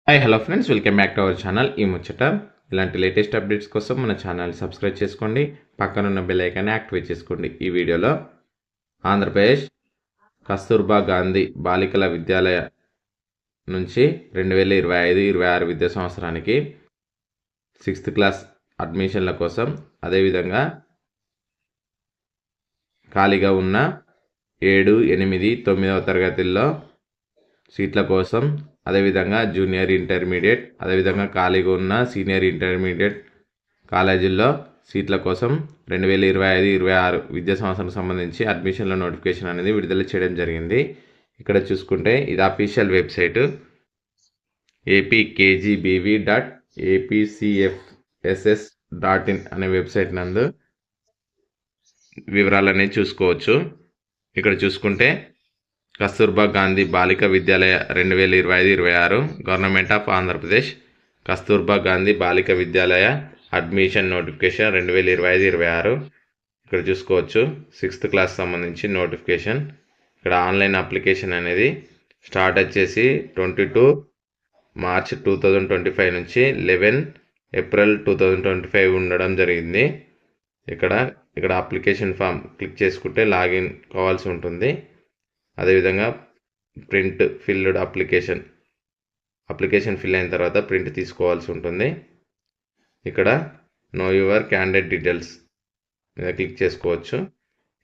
Hello friends, welcome back to our channel ఈ ముచ్చట. ఇలాంటి లేటెస్ట్ అప్డేట్స్ కోసం మన ఛానల్ సబ్స్క్రైబ్ చేసుకోండి, పక్కనున్న బెల్ ఐకాన్ని యాక్టివేట్ చేసుకోండి. ఈ వీడియోలో ఆంధ్రప్రదేశ్ కస్తూర్బా గాంధీ బాలికల విద్యాలయ నుంచి 2025-26 విద్యా సంవత్సరానికి 6th క్లాస్ అడ్మిషన్ల కోసం, అదేవిధంగా ఖాళీగా ఉన్న 7, 8, 9వ తరగతుల్లో సీట్ల కోసం, అదేవిధంగా జూనియర్ ఇంటర్మీడియట్, అదేవిధంగా ఖాళీగా ఉన్న సీనియర్ ఇంటర్మీడియట్ కాలేజీల్లో సీట్ల కోసం 2025-26 విద్యా సంవత్సరం సంబంధించి అడ్మిషన్ల నోటిఫికేషన్ అనేది విడుదల చేయడం జరిగింది. ఇక్కడ చూసుకుంటే ఇది అఫీషియల్ వెబ్సైటు apkgbv.apcfss.in అనే వెబ్సైట్ నందు వివరాలన్నీ చూసుకోవచ్చు. ఇక్కడ చూసుకుంటే కస్తూర్బా గాంధీ బాలిక విద్యాలయ 2025-26 గవర్నమెంట్ ఆఫ్ ఆంధ్రప్రదేశ్ కస్తూర్బా గాంధీ బాలిక విద్యాలయ అడ్మిషన్ నోటిఫికేషన్ 2025-26 ఇక్కడ చూసుకోవచ్చు. 6th క్లాస్ సంబంధించి నోటిఫికేషన్. ఇక్కడ ఆన్లైన్ అప్లికేషన్ అనేది స్టార్ట్ వచ్చేసి 22 మార్చ్ 2025 నుంచి 11 ఏప్రిల్ 2025 ఉండడం జరిగింది. ఇక్కడ అప్లికేషన్ ఫామ్ క్లిక్ చేసుకుంటే లాగిన్ కావాల్సి ఉంటుంది. అదేవిధంగా ప్రింట్ ఫిల్డ్ అప్లికేషన్ ఫిల్ అయిన తర్వాత ప్రింట్ తీసుకోవాల్సి ఉంటుంది. ఇక్కడ నో యువర్ క్యాండిడేట్ డీటెయిల్స్ మీద క్లిక్ చేసుకోవచ్చు.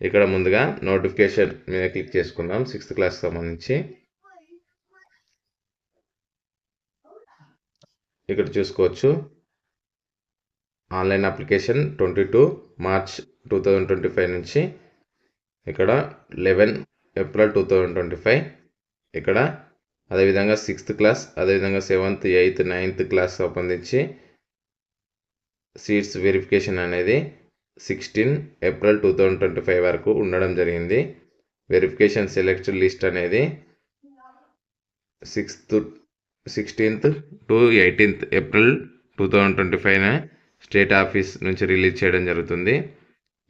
ఇక్కడ ముందుగా నోటిఫికేషన్ మీద క్లిక్ చేసుకుందాం. 6th క్లాస్ సంబంధించి ఇక్కడ చూసుకోవచ్చు. ఆన్లైన్ అప్లికేషన్ 22 మార్చ్ 2025 నుంచి ఇక్కడ 11 ఏప్రిల్ 2025 ఇక్కడ అదేవిధంగా 6th క్లాస్, అదేవిధంగా 7th, 8th, 9th క్లాస్ సంబంధించి సీట్స్ వెరిఫికేషన్ అనేది 16 ఏప్రిల్ 2025 వరకు ఉండడం జరిగింది. వెరిఫికేషన్ సెలెక్ట్ లిస్ట్ అనేది 16th to 18th April 2025 state office నుంచి రిలీజ్ చేయడం జరుగుతుంది.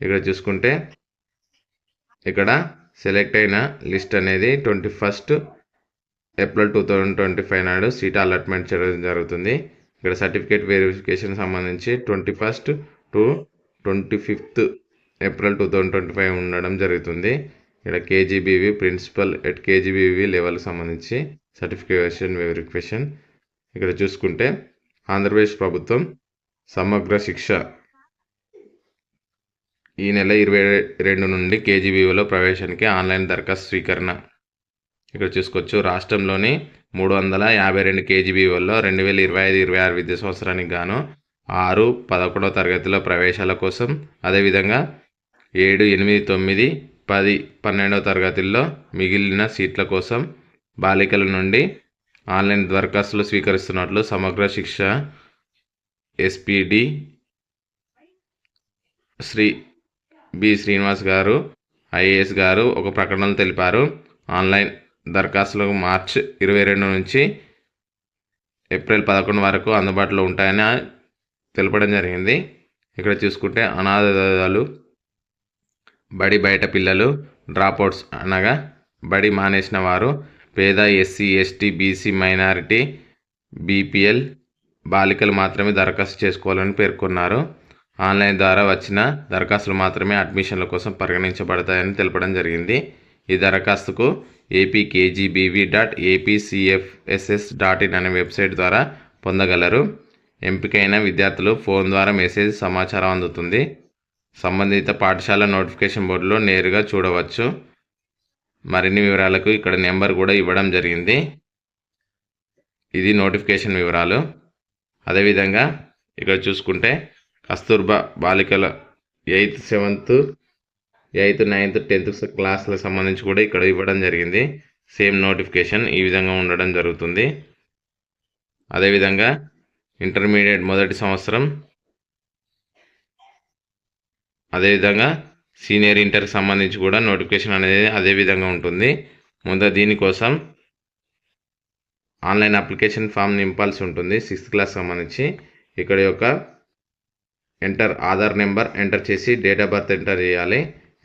ఇక్కడ చూసుకుంటే ఇక్కడ సెలెక్ట్ అయిన లిస్ట్ అనేది 21st ఏప్రిల్ 2025 నాడు సీట్ అలాట్మెంట్ చేయడం జరుగుతుంది. ఇక్కడ సర్టిఫికేట్ వెరిఫికేషన్ సంబంధించి 21st to 25th ఏప్రిల్ 2025 ఉండడం జరుగుతుంది. ఇక్కడ KGBV principal at KGBV level సంబంధించి సర్టిఫికేషన్ వెరిఫికేషన్. ఇక్కడ చూసుకుంటే ఆంధ్రప్రదేశ్ ప్రభుత్వం సమగ్ర శిక్ష ఈ నెల 22 నుండి కేజీబీవీలో ప్రవేశానికి ఆన్లైన్ దరఖాస్తు స్వీకరణ. ఇక్కడ చూసుకోవచ్చు. రాష్ట్రంలోని 352 కేజీబీవీల్లో 2025-26 విద్యా సంవత్సరానికి గాను 6, 11వ తరగతిలో ప్రవేశాల కోసం, అదేవిధంగా 7, 8, 9, 10, 12వ తరగతుల్లో మిగిలిన సీట్ల కోసం బాలికల నుండి ఆన్లైన్ దరఖాస్తులు స్వీకరిస్తున్నట్లు సమగ్ర శిక్ష ఎస్పీడి శ్రీ బి శ్రీనివాస్ గారు ఐఏఎస్ గారు ఒక ప్రకటనలో తెలిపారు. ఆన్లైన్ దరఖాస్తులకు మార్చ్ 22 నుంచి ఏప్రిల్ 11 వరకు అందుబాటులో ఉంటాయని తెలపడం జరిగింది. ఇక్కడ చూసుకుంటే అనాథాలు, బడి బయట పిల్లలు, డ్రాప్అవుట్స్ అనగా బడి మానేసిన వారు, పేద SC, ST, BC, minority, BPL బాలికలు మాత్రమే దరఖాస్తు చేసుకోవాలని పేర్కొన్నారు. ఆన్లైన్ ద్వారా వచ్చిన దరఖాస్తులు మాత్రమే అడ్మిషన్ల కోసం పరిగణించబడతాయని తెలపడం జరిగింది. ఈ దరఖాస్తుకు apkgbv.apcfss.in అనే వెబ్సైట్ ద్వారా పొందగలరు. ఎంపికైన విద్యార్థులు ఫోన్ ద్వారా మెసేజ్ సమాచారం అందుతుంది. సంబంధిత పాఠశాల నోటిఫికేషన్ బోర్డులో నేరుగా చూడవచ్చు. మరిన్ని వివరాలకు ఇక్కడ నెంబర్ కూడా ఇవ్వడం జరిగింది. ఇది నోటిఫికేషన్ వివరాలు. అదేవిధంగా ఇక్కడ చూసుకుంటే కస్తూర్బా బాలికల 8th, 7th, 8th, 9th, 10th క్లాసులకు సంబంధించి కూడా ఇక్కడ ఇవ్వడం జరిగింది. సేమ్ నోటిఫికేషన్ ఈ విధంగా ఉండడం జరుగుతుంది. అదేవిధంగా ఇంటర్మీడియట్ మొదటి సంవత్సరం, అదేవిధంగా సీనియర్ ఇంటర్కి సంబంధించి కూడా నోటిఫికేషన్ అనేది అదే విధంగా ఉంటుంది. దీనికోసం ఆన్లైన్ అప్లికేషన్ ఫామ్ నింపాల్సి ఉంటుంది. 6th క్లాస్ సంబంధించి ఇక్కడ యొక్క ఎంటర్ ఆధార్ నెంబర్ ఎంటర్ చేసి డేట్ ఆఫ్ బర్త్ ఎంటర్ చేయాలి.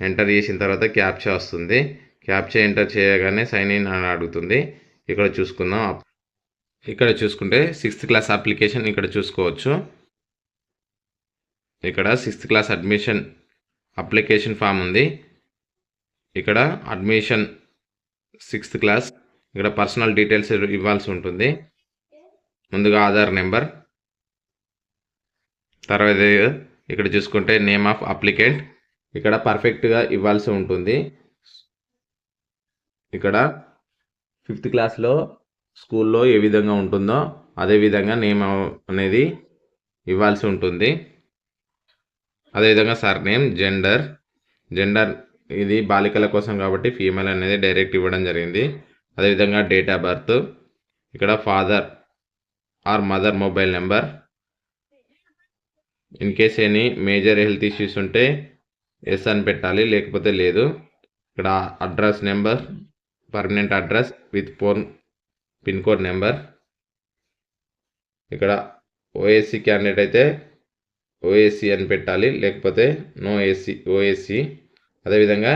ఎంటర్ చేసిన తర్వాత క్యాప్చా వస్తుంది. క్యాప్చా ఎంటర్ చేయగానే సైన్ ఇన్ అని అడుగుతుంది. ఇక్కడ చూసుకుందాం. ఇక్కడ చూసుకుంటే 6th క్లాస్ అప్లికేషన్ ఇక్కడ చూసుకోవచ్చు. ఇక్కడ 6th class admission application form ఉంది. ఇక్కడ అడ్మిషన్ 6th క్లాస్, ఇక్కడ పర్సనల్ డీటెయిల్స్ ఇవ్వాల్సి ఉంటుంది. ముందుగా ఆధార్ నెంబర్, తర్వాత ఇక్కడ చూసుకుంటే నేమ్ ఆఫ్ అప్లికెంట్ ఇక్కడ పర్ఫెక్ట్గా ఇవ్వాల్సి ఉంటుంది. ఇక్కడ 5th క్లాస్లో స్కూల్లో ఏ విధంగా ఉంటుందో అదే విధంగా నేమ్ అనేది ఇవ్వాల్సి ఉంటుంది. అదేవిధంగా సర్నేమ్, జెండర్ ఇది బాలికల కోసం కాబట్టి ఫీమేల్ అనేది డైరెక్ట్ ఇవ్వడం జరిగింది. అదేవిధంగా డేట్ ఆఫ్ బర్త్, ఇక్కడ father or mother mobile number, in case any major health issues ఉంటే ఎస్ అని పెట్టాలి, లేకపోతే లేదు. ఇక్కడ address number, permanent address with pin code number. ఇక్కడ ఓఎస్సి క్యాండిడేట్ అయితే ఓఎస్సి అని పెట్టాలి, లేకపోతే నో ఓఎస్సి. అదేవిధంగా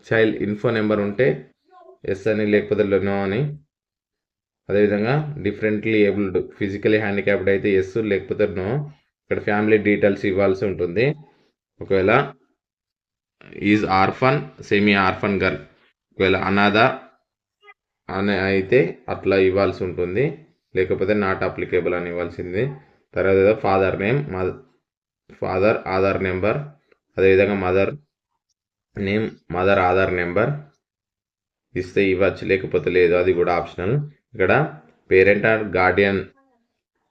చైల్డ్ ఇన్ఫో నెంబర్ ఉంటే ఎస్ అని, లేకపోతే నో అని. అదేవిధంగా డిఫరెంట్లీ ఏబుల్డ్ ఫిజికలీ హ్యాండిక్యాప్డ్ అయితే ఎస్, లేకపోతే నో. ఇక్కడ ఫ్యామిలీ డీటెయిల్స్ ఇవ్వాల్సి ఉంటుంది. ఒకవేళ is orphan, semi orphan girl, ఒకవేళ అనాథ అని అయితే అట్లా ఇవ్వాల్సి ఉంటుంది, లేకపోతే నాట్ అప్లికేబుల్ అని ఇవ్వాల్సింది. తర్వాత father name, father Aadhaar number, అదేవిధంగా mother name, mother Aadhaar number ఇస్తే ఇవ్వచ్చు, లేకపోతే లేదు, అది కూడా ఆప్షనల్. ఇక్కడ పేరెంట్ ఆర్ గార్డియన్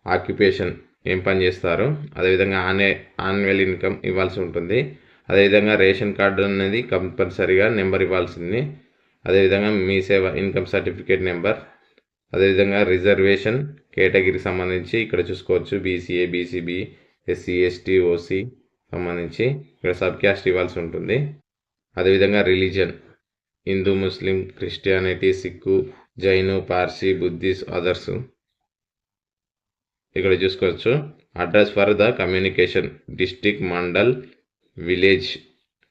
ఆక్యుపేషన్ ఏం పని చేస్తారు, అదేవిధంగా యాన్యువల్ ఇన్కమ్ ఇవ్వాల్సి ఉంటుంది. అదేవిధంగా రేషన్ కార్డు అనేది కంపల్సరీగా నెంబర్ ఇవ్వాల్సింది. అదేవిధంగా మీ సేవ ఇన్కమ్ సర్టిఫికేట్ నెంబర్, అదేవిధంగా రిజర్వేషన్ కేటగిరీకి సంబంధించి ఇక్కడ చూసుకోవచ్చు BCA, BCB, SC, ST, OC సంబంధించి ఇక్కడ సబ్ క్యాస్ట్ ఇవ్వాల్సి ఉంటుంది. అదేవిధంగా religion Hindu, Muslim, Christianity, Sikh, Jain, Parsi, Buddhist, others ఇక్కడ చూసుకోవచ్చు. Address for the communication district, mandal, village,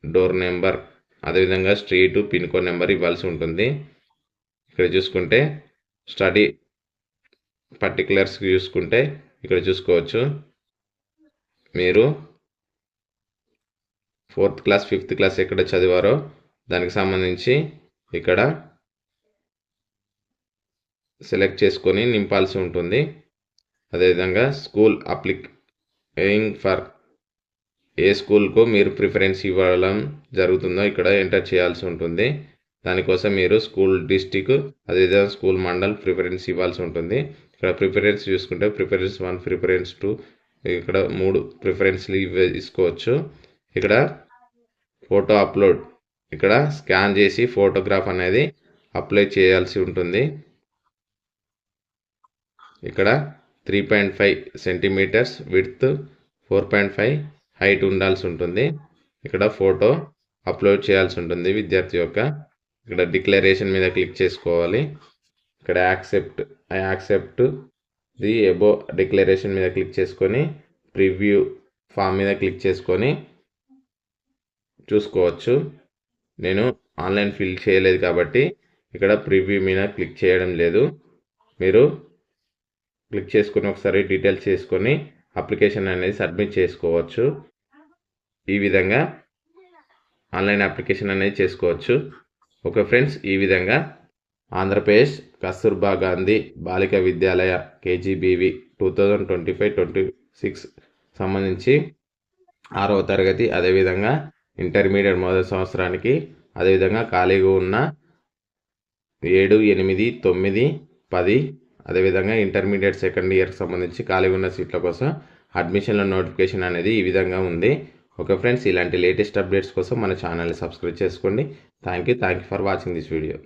door number, అదేవిధంగా స్ట్రీటు, పిన్ కోడ్ నెంబర్ ఇవ్వాల్సి ఉంటుంది. ఇక్కడ చూసుకుంటే స్టడీ పర్టికులర్స్ చూసుకుంటే ఇక్కడ చూసుకోవచ్చు. మీరు 4th క్లాస్ 5th క్లాస్ ఎక్కడ చదివారో దానికి సంబంధించి ఇక్కడ సెలెక్ట్ చేసుకొని నింపాల్సి ఉంటుంది. అదేవిధంగా స్కూల్ అప్లికేయింగ్ ఫర్ ఏ స్కూల్కు మీరు ప్రిఫరెన్స్ ఇవ్వడం జరుగుతుందో ఇక్కడ ఎంటర్ చేయాల్సి ఉంటుంది. దానికోసం మీరు స్కూల్ డిస్టిక్, అదేవిధంగా స్కూల్ మండల్ ప్రిఫరెన్స్ ఇవ్వాల్సి ఉంటుంది. ఇక్కడ ప్రిఫరెన్స్ చూసుకుంటే ప్రిఫరెన్స్ 1, ప్రిఫరెన్స్ 2, ఇక్కడ 3 ప్రిఫరెన్స్లు తీసుకోవచ్చు. ఇక్కడ ఫోటో అప్లోడ్, ఇక్కడ స్కాన్ చేసి ఫోటోగ్రాఫ్ అనేది అప్లై చేయాల్సి ఉంటుంది. ఇక్కడ 3.5 సెంటీమీటర్స్ విడ్త్, 4.5 హైట్ ఉండాల్సి ఉంటుంది. ఇక్కడ ఫోటో అప్లోడ్ చేయాల్సి ఉంటుంది విద్యార్థి యొక్క. ఇక్కడ డిక్లరేషన్ మీద క్లిక్ చేసుకోవాలి. ఇక్కడ యాక్సెప్ట్ ది అబో డిక్లరేషన్ మీద క్లిక్ చేసుకొని ప్రివ్యూ ఫామ్ మీద క్లిక్ చేసుకొని చూసుకోవచ్చు. నేను ఆన్లైన్ ఫిల్ చేయలేదు కాబట్టి ఇక్కడ ప్రివ్యూ మీద క్లిక్ చేయడం లేదు. మీరు క్లిక్ చేసుకొని ఒకసారి డీటెయిల్స్ చేసుకొని అప్లికేషన్ అనేది సబ్మిట్ చేసుకోవచ్చు. ఈ విధంగా ఆన్లైన్ అప్లికేషన్ అనేది చేసుకోవచ్చు. ఓకే ఫ్రెండ్స్, ఈ విధంగా ఆంధ్రప్రదేశ్ కస్తూర్బా గాంధీ బాలిక విద్యాలయ కేజీబీవి 2025-26 సంబంధించి 6వ తరగతి, అదేవిధంగా ఇంటర్మీడియట్ మొదటి సంవత్సరానికి, అదేవిధంగా ఖాళీగా ఉన్న 7, 8, 9, 10, అదేవిధంగా ఇంటర్మీడియట్ సెకండ్ ఇయర్కి సంబంధించి ఖాళీగా ఉన్న సీట్ల కోసం అడ్మిషన్ల నోటిఫికేషన్ అనేది ఈ విధంగా ఉంది. ఓకే ఫ్రెండ్స్, ఇలాంటి లేటెస్ట్ అప్డేట్స్ కోసం మన ఛానల్ని సబ్స్క్రైబ్ చేసుకోండి. Thank you for watching this video.